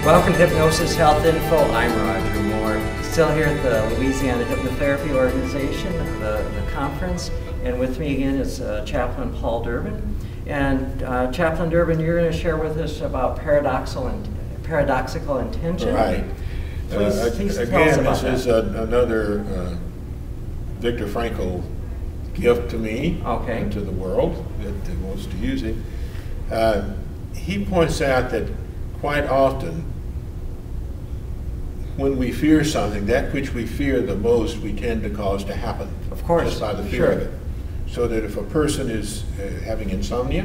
Welcome to Hypnosis Health Info. I'm Roger Moore, still here at the Louisiana Hypnotherapy Organization, the conference, and with me again is Chaplain Paul Durbin. And Chaplain Durbin, you're going to share with us about paradoxical intention. Right. Please again, tell us about this is another Viktor Frankl gift to me and to the world that wants to use it. He points out that quite often when we fear something, that which we fear the most, we tend to cause to happen. Of course. Just by the fear of it. So that if a person is having insomnia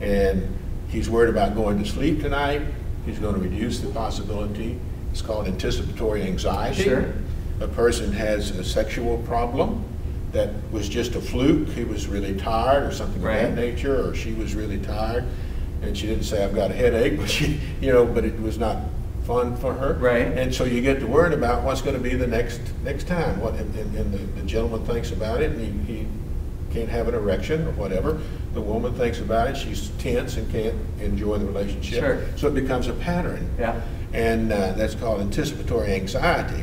and he's worried about going to sleep tonight, he's going to reduce the possibility. It's called anticipatory anxiety. Sure. A person has a sexual problem that was just a fluke. He was really tired or something of that nature, or she was really tired and she didn't say, I've got a headache, but she, but it was not fun for her. Right. And so you get to worried about what's going to be the next time. And the gentleman thinks about it, and he can't have an erection or whatever. The woman thinks about it, she's tense and can't enjoy the relationship. Sure. So it becomes a pattern. Yeah. And that's called anticipatory anxiety.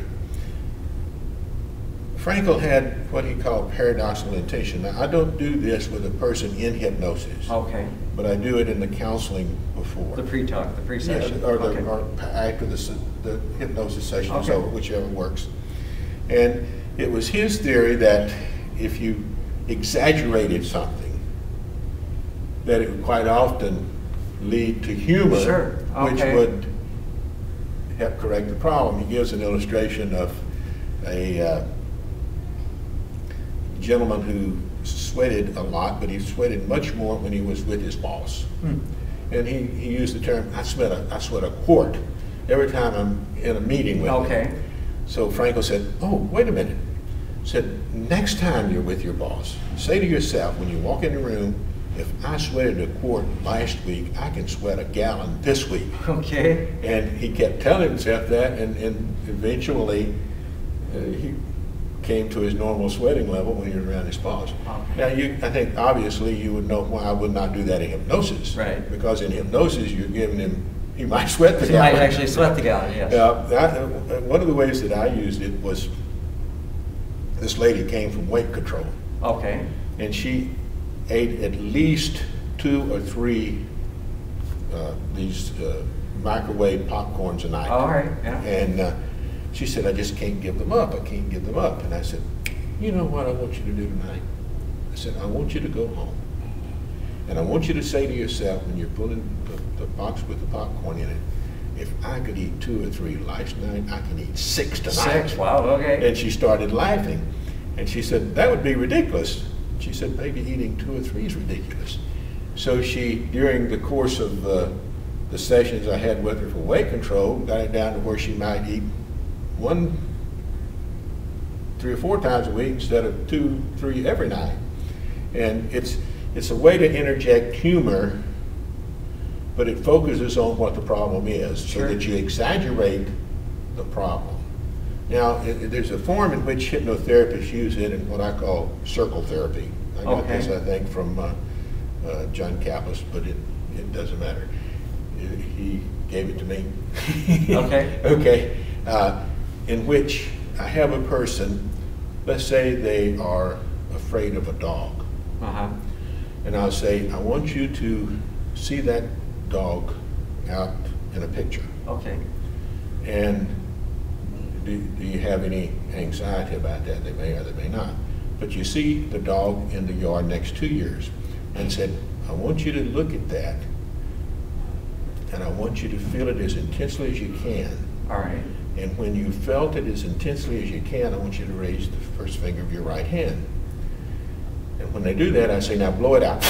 Frankl had what he called paradoxical intention. Now, I don't do this with a person in hypnosis. Okay. But I do it in the counseling before. The pre-talk, the pre-session. Yeah, or after the hypnosis session, so whichever works. And it was his theory that if you exaggerated something, that it would quite often lead to humor, which would help correct the problem. He gives an illustration of a gentleman who sweated a lot, but he sweated much more when he was with his boss. And he used the term, I sweat a quart every time I'm in a meeting with him. So Frankl said, oh, wait a minute. Said, next time you're with your boss, say to yourself when you walk in the room, if I sweated a quart last week, I can sweat a gallon this week. Okay. And he kept telling himself that, and eventually he came to his normal sweating level when he was around his boss. Now, I think obviously you would know why I would not do that in hypnosis. Right. Because in hypnosis, you're giving him, he might sweat the gallon. He might actually sweat the gallon, yes. One of the ways that I used it was, this lady came from weight control. Okay. And she ate at least 2 or 3 these microwave popcorns a night. All right, yeah. And she said, I just can't give them up. I can't give them up. And I said, you know what I want you to do tonight? I said, I want you to go home. And I want you to say to yourself, when you're pulling the box with the popcorn in it, if I could eat 2 or 3 last night, I can eat 6 tonight. 6, wow, okay. And she started laughing. And she said, that would be ridiculous. She said, maybe eating 2 or 3 is ridiculous. So she, during the course of the sessions I had with her for weight control, got it down to where she might eat 3 or 4 times a week instead of 2, 3 every night. And it's a way to interject humor, but it focuses on what the problem is, so that you exaggerate the problem. Now, there's a form in which hypnotherapists use it in what I call circle therapy. I got this, I think, from John Kappas, but it doesn't matter. He gave it to me. Okay. In which I have a person, let's say they are afraid of a dog. And I'll say, I want you to see that dog out in a picture. Okay. And do you have any anxiety about that? They may or they may not. But you see the dog in the yard next to yours, and said, I want you to look at that, and I want you to feel it as intensely as you can. All right. And when you felt it as intensely as you can, I want you to raise the first finger of your right hand. And when they do that, I say, now blow it out.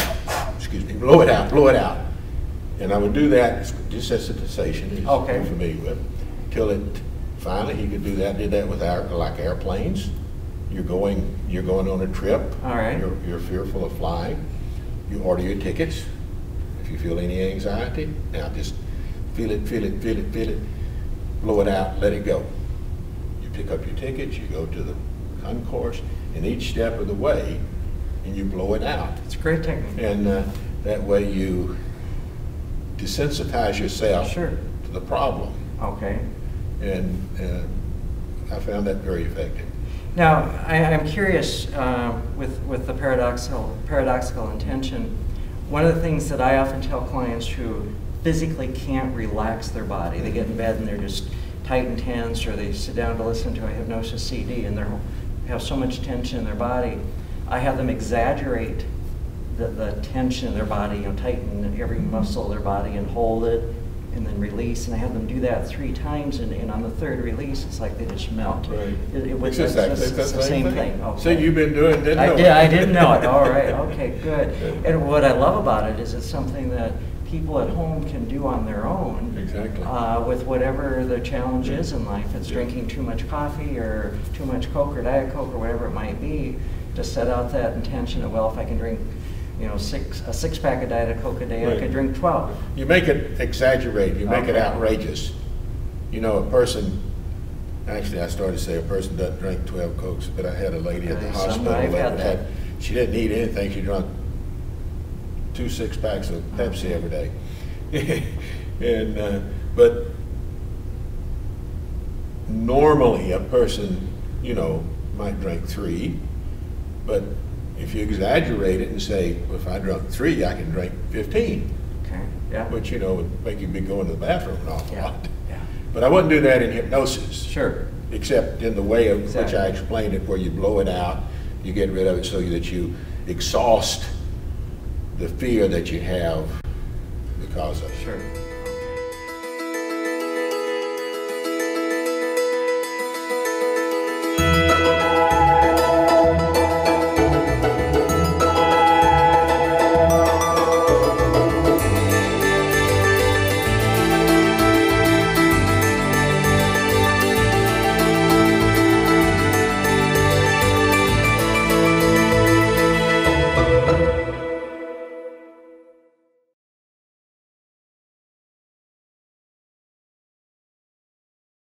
Excuse me, blow it out, blow it out. And I would do that, desensitization, he's familiar with, till it, finally he could do that, did that with like airplanes. You're going on a trip. All right. You're fearful of flying. You order your tickets. If you feel any anxiety, now just feel it, feel it, feel it, feel it. Blow it out, let it go. You pick up your tickets, you go to the concourse, and each step of the way, and you blow it out. It's a great technique. And that way you desensitize yourself to the problem. Okay. And I found that very effective. Now, I'm curious with the paradoxical intention. One of the things that I often tell clients who physically can't relax their body, they get in bed and they're just tight and tense, or they sit down to listen to a hypnosis CD and they have so much tension in their body, I have them exaggerate the tension in their body, tighten every muscle of their body and hold it and then release, and I have them do that 3 times, and on the 3rd release, it's like they just melt. Right. It's the same thing. Okay. So you've been doing, didn't know it. I didn't know it. All right. Okay, good. And what I love about it is it's something that people at home can do on their own. Exactly. With whatever the challenge is in life. It's drinking too much coffee or too much Coke or Diet Coke or whatever it might be, to set out that intention of, well, if I can drink a 6-pack of Diet Coke a day, I could drink 12. You make it exaggerate, you make it outrageous. A person, actually I started to say a person doesn't drink 12 Cokes, but I had a lady at the hospital that she didn't eat anything, she drank 2 6-packs of Pepsi every day. But normally a person, might drink 3, but if you exaggerate it and say, well, if I drank 3, I can drink 15. Okay. Yeah. Which, would make you be going to the bathroom an awful lot. Yeah. But I wouldn't do that in hypnosis. Sure. Except in the way of which I explained it, where you blow it out, you get rid of it so that you exhaust the fear that you have because of it. Sure.